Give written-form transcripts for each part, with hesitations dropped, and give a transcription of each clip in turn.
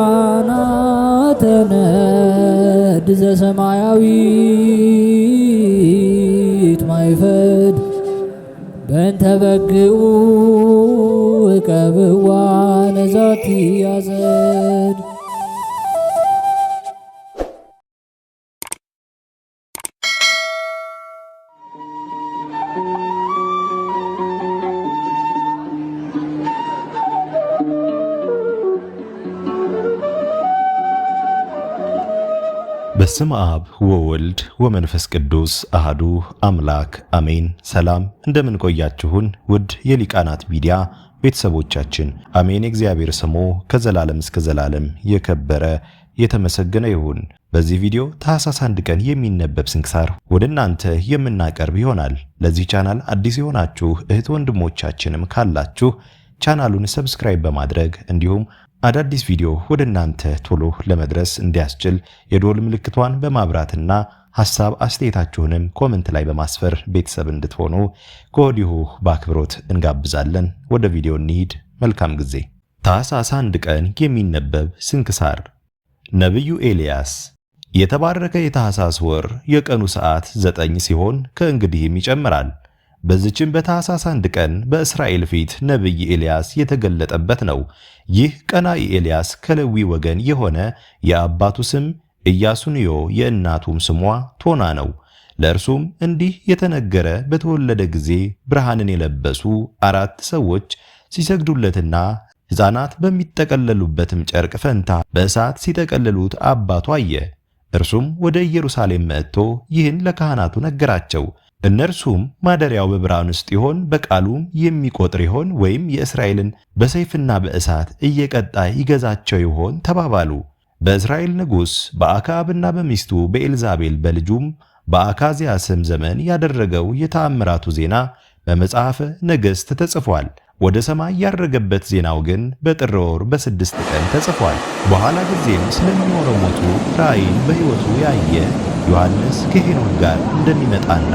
ሊቃናተ ነድ ዘሰማያዊት ማይፈድ በእንተ በግዑ እቀብዋ ነዛቲ ያዘድ። በስመ አብ ወወልድ ወመንፈስ ቅዱስ አሃዱ አምላክ አሜን። ሰላም እንደምን ቆያችሁን? ውድ የሊቃናት ሚዲያ ቤተሰቦቻችን አሜን። እግዚአብሔር ስሙ ከዘላለም እስከ ዘላለም የከበረ የተመሰገነ ይሁን። በዚህ ቪዲዮ ታኅሳስ 1 ቀን የሚነበብ ስንክሳር ወደ እናንተ የምናቀርብ ይሆናል። ለዚህ ቻናል አዲስ የሆናችሁ እህት ወንድሞቻችንም ካላችሁ ቻናሉን ሰብስክራይብ በማድረግ እንዲሁም አዳዲስ ቪዲዮ ወደ እናንተ ቶሎ ለመድረስ እንዲያስችል የደወል ምልክቷን በማብራትና ሐሳብ አስተያየታችሁንም ኮሜንት ላይ በማስፈር ቤተሰብ እንድትሆኑ ከወዲሁ በአክብሮት እንጋብዛለን። ወደ ቪዲዮ እንሂድ። መልካም ጊዜ። ታኅሳስ 1 ቀን የሚነበብ ስንክሳር። ነብዩ ኤልያስ። የተባረከ የታኅሳስ ወር የቀኑ ሰዓት 9 ሲሆን ከእንግዲህም ይጨምራል። በዚህም በታኅሳስ 1 ቀን በእስራኤል ፊት ነብይ ኤልያስ የተገለጠበት ነው። ይህ ቀናኢ ኤልያስ ከሌዊ ወገን የሆነ የአባቱ ስም ኢያሱንዮ የእናቱም ስሟ ቶና ነው። ለእርሱም እንዲህ የተነገረ በተወለደ ጊዜ ብርሃንን የለበሱ 4 ሰዎች ሲሰግዱለትና ሕፃናት በሚጠቀለሉበትም ጨርቅ ፈንታ በእሳት ሲጠቀልሉት አባቱ አየ። እርሱም ወደ ኢየሩሳሌም መጥቶ ይህን ለካህናቱ ነገራቸው። እነርሱም ማደሪያው በብርሃን ውስጥ ይሆን፣ በቃሉም የሚቆጥር ይሆን፣ ወይም የእስራኤልን በሰይፍና በእሳት እየቀጣ ይገዛቸው ይሆን ተባባሉ። በእስራኤል ንጉሥ በአክዓብና በሚስቱ በኤልዛቤል በልጁም በአካዝያስም ዘመን ያደረገው የተአምራቱ ዜና በመጽሐፈ ነገሥት ተጽፏል። ወደ ሰማይ ያረገበት ዜናው ግን በጥር ወር በ6 ቀን ተጽፏል። በኋላ ጊዜም ስለሚኖረው ሞቱ ራእይን በሕይወቱ ያየ ዮሐንስ ከሄኖክ ጋር እንደሚመጣና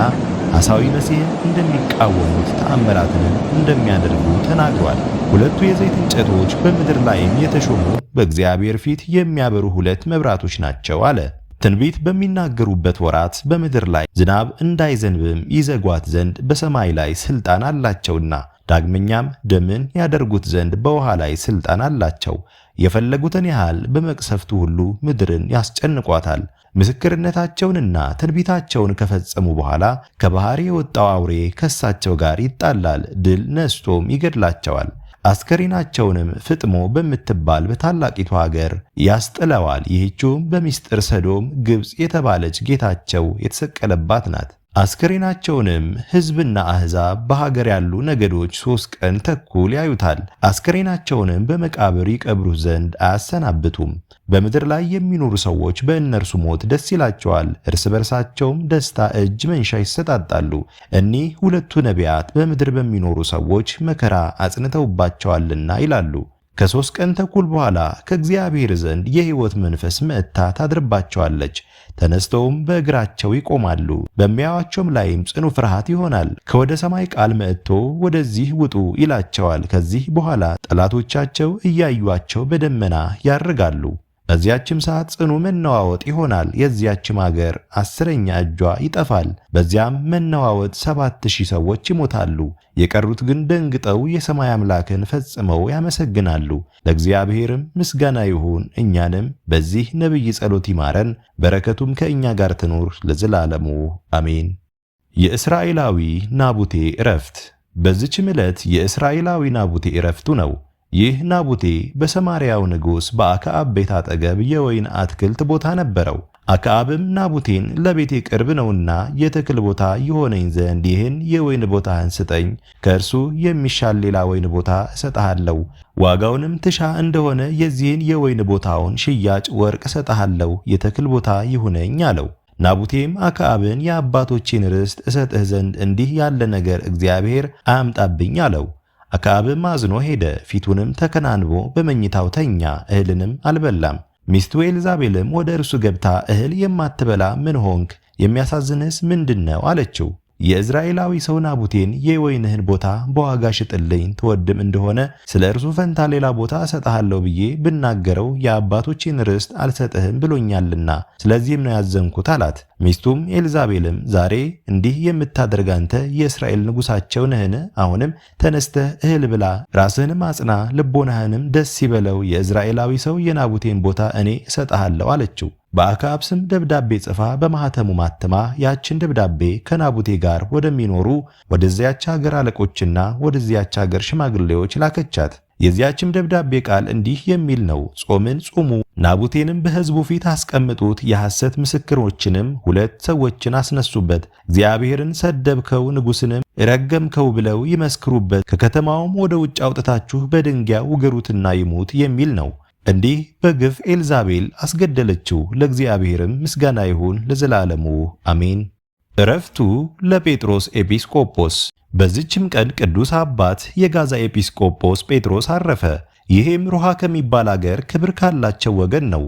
ሐሳዊ መሲሕን እንደሚቃወሙት ተአምራትንም እንደሚያደርጉ ተናግሯል። 2 የዘይት እንጨቶች በምድር ላይም የተሾሙ በእግዚአብሔር ፊት የሚያበሩ 2 መብራቶች ናቸው አለ። ትንቢት በሚናገሩበት ወራት በምድር ላይ ዝናብ እንዳይዘንብም ይዘጓት ዘንድ በሰማይ ላይ ሥልጣን አላቸውና፣ ዳግመኛም ደምን ያደርጉት ዘንድ በውሃ ላይ ሥልጣን አላቸው። የፈለጉትን ያህል በመቅሰፍቱ ሁሉ ምድርን ያስጨንቋታል። ምስክርነታቸውንና ትንቢታቸውን ከፈጸሙ በኋላ ከባህር የወጣው አውሬ ከሳቸው ጋር ይጣላል፣ ድል ነስቶም ይገድላቸዋል። አስከሬናቸውንም ፍጥሞ በምትባል በታላቂቱ ሀገር ያስጥለዋል። ይህችውም በሚስጥር ሰዶም ግብጽ የተባለች ጌታቸው የተሰቀለባት ናት። አስከሬናቸውንም ሕዝብና አሕዛብ በሀገር ያሉ ነገዶች 3 ቀን ተኩል ያዩታል። አስከሬናቸውንም በመቃብር ይቀብሩት ዘንድ አያሰናብቱም። በምድር ላይ የሚኖሩ ሰዎች በእነርሱ ሞት ደስ ይላቸዋል፣ እርስ በርሳቸውም ደስታ እጅ መንሻ ይሰጣጣሉ። እኒህ 2ቱ ነቢያት በምድር በሚኖሩ ሰዎች መከራ አጽንተውባቸዋልና ይላሉ። ከ3 ቀን ተኩል በኋላ ከእግዚአብሔር ዘንድ የሕይወት መንፈስ መጥታ ታድርባቸዋለች። ተነስተውም በእግራቸው ይቆማሉ። በሚያዩአቸውም ላይም ጽኑ ፍርሃት ይሆናል። ከወደ ሰማይ ቃል መጥቶ ወደዚህ ውጡ ይላቸዋል። ከዚህ በኋላ ጠላቶቻቸው እያዩአቸው በደመና ያርጋሉ። በዚያችም ሰዓት ጽኑ መነዋወጥ ይሆናል። የዚያችም ሀገር 10ኛ እጇ ይጠፋል። በዚያም መነዋወጥ 7000 ሰዎች ይሞታሉ። የቀሩት ግን ደንግጠው የሰማይ አምላክን ፈጽመው ያመሰግናሉ። ለእግዚአብሔርም ምስጋና ይሁን፣ እኛንም በዚህ ነብይ ጸሎት ይማረን፣ በረከቱም ከእኛ ጋር ትኑር ለዘላለሙ አሜን። የእስራኤላዊ ናቡቴ ዕረፍት። በዚህች ዕለት የእስራኤላዊ ናቡቴ ዕረፍቱ ነው። ይህ ናቡቴ በሰማርያው ንጉሥ በአክዓብ ቤት አጠገብ የወይን አትክልት ቦታ ነበረው። አክዓብም ናቡቴን ለቤቴ ቅርብ ነውና የተክል ቦታ ይሆነኝ ዘንድ ይህን የወይን ቦታህን ስጠኝ፣ ከእርሱ የሚሻል ሌላ ወይን ቦታ እሰጥሃለሁ። ዋጋውንም ትሻ እንደሆነ የዚህን የወይን ቦታውን ሽያጭ ወርቅ እሰጥሃለሁ፣ የተክል ቦታ ይሁነኝ አለው። ናቡቴም አክዓብን የአባቶቼን ርስት እሰጥህ ዘንድ እንዲህ ያለ ነገር እግዚአብሔር አያምጣብኝ አለው። አክዓብም አዝኖ ሄደ፣ ፊቱንም ተከናንቦ በመኝታው ተኛ፣ እህልንም አልበላም። ሚስቱ ኤልዛቤልም ወደ እርሱ ገብታ እህል የማትበላ ምን ሆንክ? የሚያሳዝንስ ምንድነው? አለችው። የእዝራኤላዊ ሰው ናቡቴን የወይንህን ቦታ በዋጋ ሽጥልኝ ትወድም እንደሆነ ስለ እርሱ ፈንታ ሌላ ቦታ እሰጥሃለሁ ብዬ ብናገረው የአባቶችን ርስት አልሰጥህም ብሎኛልና ስለዚህም ነው ያዘንኩት አላት። ሚስቱም ኤልዛቤልም ዛሬ እንዲህ የምታደርግ አንተ የእስራኤል ንጉሳቸው ነህን? አሁንም ተነስተህ እህል ብላ፣ ራስህንም አጽና፣ ልቦናህንም ደስ ይበለው፣ የእዝራኤላዊ ሰው የናቡቴን ቦታ እኔ እሰጥሃለሁ አለችው። በአክዓብ ስም ደብዳቤ ጽፋ በማኅተሙ ማተማ ያችን ደብዳቤ ከናቡቴ ጋር ወደሚኖሩ ወደዚያች ሀገር አለቆችና ወደዚያች ሀገር ሽማግሌዎች ላከቻት። የዚያችም ደብዳቤ ቃል እንዲህ የሚል ነው። ጾምን ጹሙ፣ ናቡቴንም በሕዝቡ ፊት አስቀምጡት፣ የሐሰት ምስክሮችንም 2 ሰዎችን አስነሱበት፣ እግዚአብሔርን ሰደብከው ንጉሥንም ረገምከው ብለው ይመስክሩበት፣ ከከተማውም ወደ ውጭ አውጥታችሁ በድንጋይ ውገሩትና ይሙት የሚል ነው። እንዲህ በግፍ ኤልዛቤል አስገደለችው። ለእግዚአብሔርም ምስጋና ይሁን ለዘላለሙ አሜን። ዕረፍቱ ለጴጥሮስ ኤጲስቆጶስ። በዚችም ቀን ቅዱስ አባት የጋዛ ኤጲስቆጶስ ጴጥሮስ አረፈ። ይህም ሮሃ ከሚባል አገር ክብር ካላቸው ወገን ነው።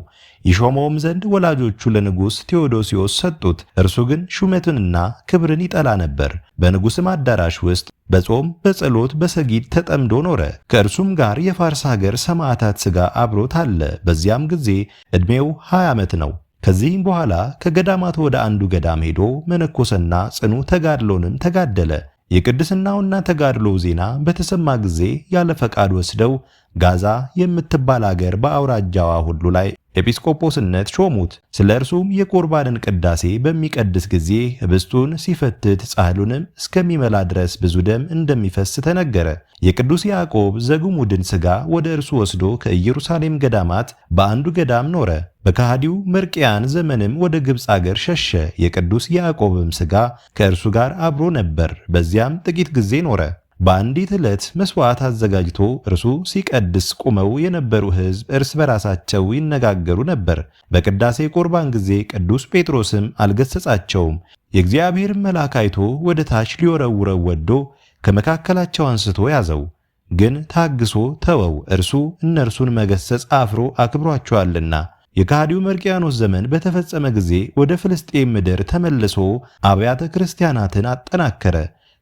ይሾመውም ዘንድ ወላጆቹ ለንጉሥ ቴዎዶሲዮስ ሰጡት። እርሱ ግን ሹመትንና ክብርን ይጠላ ነበር። በንጉሥም አዳራሽ ውስጥ በጾም በጸሎት በሰጊድ ተጠምዶ ኖረ። ከእርሱም ጋር የፋርስ ሀገር ሰማዕታት ሥጋ አብሮት አለ። በዚያም ጊዜ ዕድሜው 20 ዓመት ነው። ከዚህም በኋላ ከገዳማት ወደ አንዱ ገዳም ሄዶ መነኮሰና ጽኑ ተጋድሎንም ተጋደለ። የቅድስናውና ተጋድሎው ዜና በተሰማ ጊዜ ያለ ፈቃድ ወስደው ጋዛ የምትባል አገር በአውራጃዋ ሁሉ ላይ ኤጲስቆጶስነት ሾሙት። ስለ እርሱም የቁርባንን ቅዳሴ በሚቀድስ ጊዜ ህብስቱን ሲፈትት ጻሕሉንም እስከሚመላ ድረስ ብዙ ደም እንደሚፈስ ተነገረ። የቅዱስ ያዕቆብ ዘግሙድን ሥጋ ወደ እርሱ ወስዶ ከኢየሩሳሌም ገዳማት በአንዱ ገዳም ኖረ። በከሃዲው መርቅያን ዘመንም ወደ ግብፅ አገር ሸሸ። የቅዱስ ያዕቆብም ሥጋ ከእርሱ ጋር አብሮ ነበር። በዚያም ጥቂት ጊዜ ኖረ። በአንዲት ዕለት መሥዋዕት አዘጋጅቶ እርሱ ሲቀድስ ቆመው የነበሩ ሕዝብ እርስ በራሳቸው ይነጋገሩ ነበር። በቅዳሴ ቁርባን ጊዜ ቅዱስ ጴጥሮስም አልገሰጻቸውም። የእግዚአብሔር መልአክ አይቶ ወደ ታች ሊወረውረው ወዶ ከመካከላቸው አንስቶ ያዘው። ግን ታግሶ ተወው፣ እርሱ እነርሱን መገሰጽ አፍሮ አክብሯቸዋልና። የከሃዲው መርቅያኖስ ዘመን በተፈጸመ ጊዜ ወደ ፍልስጤም ምድር ተመልሶ አብያተ ክርስቲያናትን አጠናከረ።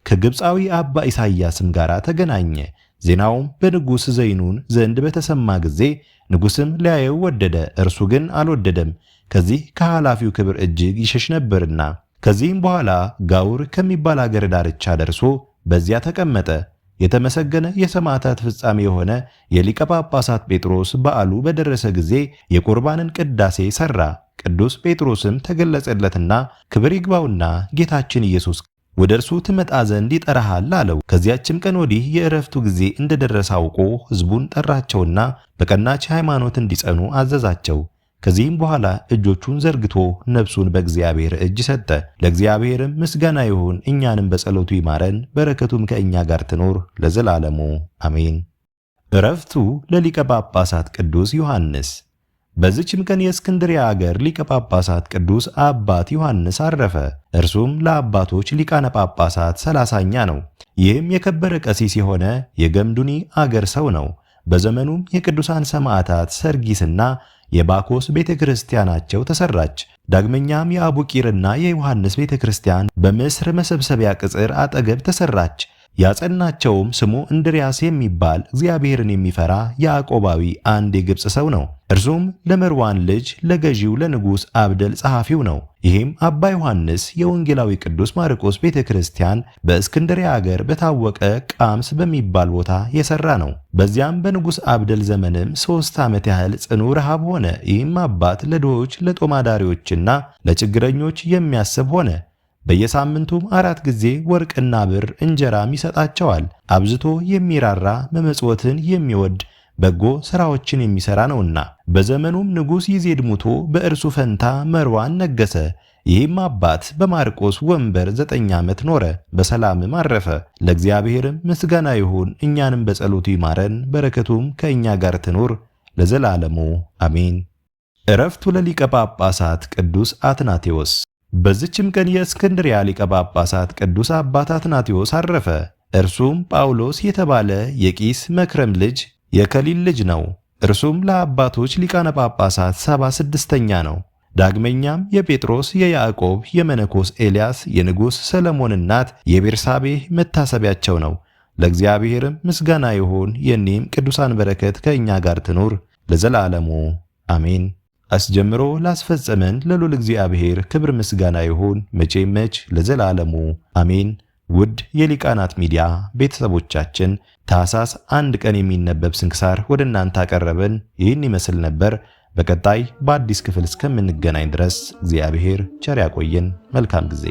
ከግብፃዊ አባ ኢሳይያስም ጋር ተገናኘ። ዜናውም በንጉሥ ዘይኑን ዘንድ በተሰማ ጊዜ ንጉሥም ሊያየው ወደደ፣ እርሱ ግን አልወደደም፣ ከዚህ ከኃላፊው ክብር እጅግ ይሸሽ ነበርና። ከዚህም በኋላ ጋውር ከሚባል አገር ዳርቻ ደርሶ በዚያ ተቀመጠ። የተመሰገነ የሰማዕታት ፍጻሜ የሆነ የሊቀ ጳጳሳት ጴጥሮስ በዓሉ በደረሰ ጊዜ የቁርባንን ቅዳሴ ሠራ። ቅዱስ ጴጥሮስም ተገለጸለትና ክብር ይግባውና ጌታችን ኢየሱስ ወደ እርሱ ትመጣ ዘንድ ይጠራሃል አለው። ከዚያችም ቀን ወዲህ የዕረፍቱ ጊዜ እንደደረሰ አውቆ ሕዝቡን ጠራቸውና በቀናች ሃይማኖት እንዲጸኑ አዘዛቸው። ከዚህም በኋላ እጆቹን ዘርግቶ ነፍሱን በእግዚአብሔር እጅ ሰጠ። ለእግዚአብሔርም ምስጋና ይሁን፣ እኛንም በጸሎቱ ይማረን፣ በረከቱም ከእኛ ጋር ትኖር ለዘላለሙ አሜን። ዕረፍቱ ለሊቀ ጳጳሳት ቅዱስ ዮሐንስ። በዚችም ቀን የእስክንድርያ አገር ሊቀ ጳጳሳት ቅዱስ አባት ዮሐንስ አረፈ። እርሱም ለአባቶች ሊቃነ ጳጳሳት 30ኛ ነው። ይህም የከበረ ቀሲስ የሆነ የገምዱኒ አገር ሰው ነው። በዘመኑም የቅዱሳን ሰማዕታት ሰርጊስና የባኮስ ቤተክርስቲያናቸው ተሰራች። ዳግመኛም የአቡቂርና የዮሐንስ ቤተክርስቲያን በምስር መሰብሰቢያ ቅጽር አጠገብ ተሰራች። ያጸናቸውም ስሙ እንድርያስ የሚባል እግዚአብሔርን የሚፈራ ያዕቆባዊ አንድ የግብፅ ሰው ነው። እርሱም ለመርዋን ልጅ ለገዢው ለንጉሥ አብደል ጸሐፊው ነው። ይህም አባ ዮሐንስ የወንጌላዊ ቅዱስ ማርቆስ ቤተክርስቲያን በእስክንድርያ አገር በታወቀ ቃምስ በሚባል ቦታ የሰራ ነው። በዚያም በንጉሥ አብደል ዘመንም 3 ዓመት ያህል ጽኑ ረሃብ ሆነ። ይህም አባት ለድሆች ለጦማዳሪዎችና ለችግረኞች የሚያስብ ሆነ። በየሳምንቱም 4 ጊዜ ወርቅና ብር እንጀራም ይሰጣቸዋል። አብዝቶ የሚራራ መመጽወትን የሚወድ በጎ ሥራዎችን የሚሠራ ነውና። በዘመኑም ንጉሥ ይዜድ ሙቶ በእርሱ ፈንታ መርዋን ነገሰ። ይህም አባት በማርቆስ ወንበር 9 ዓመት ኖረ፣ በሰላምም አረፈ። ለእግዚአብሔርም ምስጋና ይሁን፣ እኛንም በጸሎቱ ይማረን፣ በረከቱም ከእኛ ጋር ትኖር ለዘላለሙ አሜን። ዕረፍቱ ለሊቀ ጳጳሳት ቅዱስ አትናቴዎስ። በዚችም ቀን የእስክንድርያ ሊቀ ጳጳሳት ቅዱስ አባት አትናቴዎስ አረፈ። እርሱም ጳውሎስ የተባለ የቂስ መክረም ልጅ የከሊል ልጅ ነው። እርሱም ለአባቶች ሊቃነ ጳጳሳት 76ኛ ነው። ዳግመኛም የጴጥሮስ፣ የያዕቆብ፣ የመነኮስ ኤልያስ፣ የንጉሥ ሰለሞን እናት የቤርሳቤህ መታሰቢያቸው ነው። ለእግዚአብሔርም ምስጋና ይሁን። የእኒህም ቅዱሳን በረከት ከእኛ ጋር ትኑር ለዘላለሙ አሜን። አስጀምሮ ላስፈጸመን ለልዑል እግዚአብሔር ክብር ምስጋና ይሁን መቼም መች ለዘላለሙ አሜን። ውድ የሊቃናት ሚዲያ ቤተሰቦቻችን ታኅሳስ 1 ቀን የሚነበብ ስንክሳር ወደ እናንተ አቀረብን። ይህን ይመስል ነበር። በቀጣይ በአዲስ ክፍል እስከምንገናኝ ድረስ እግዚአብሔር ቸር ያቆየን። መልካም ጊዜ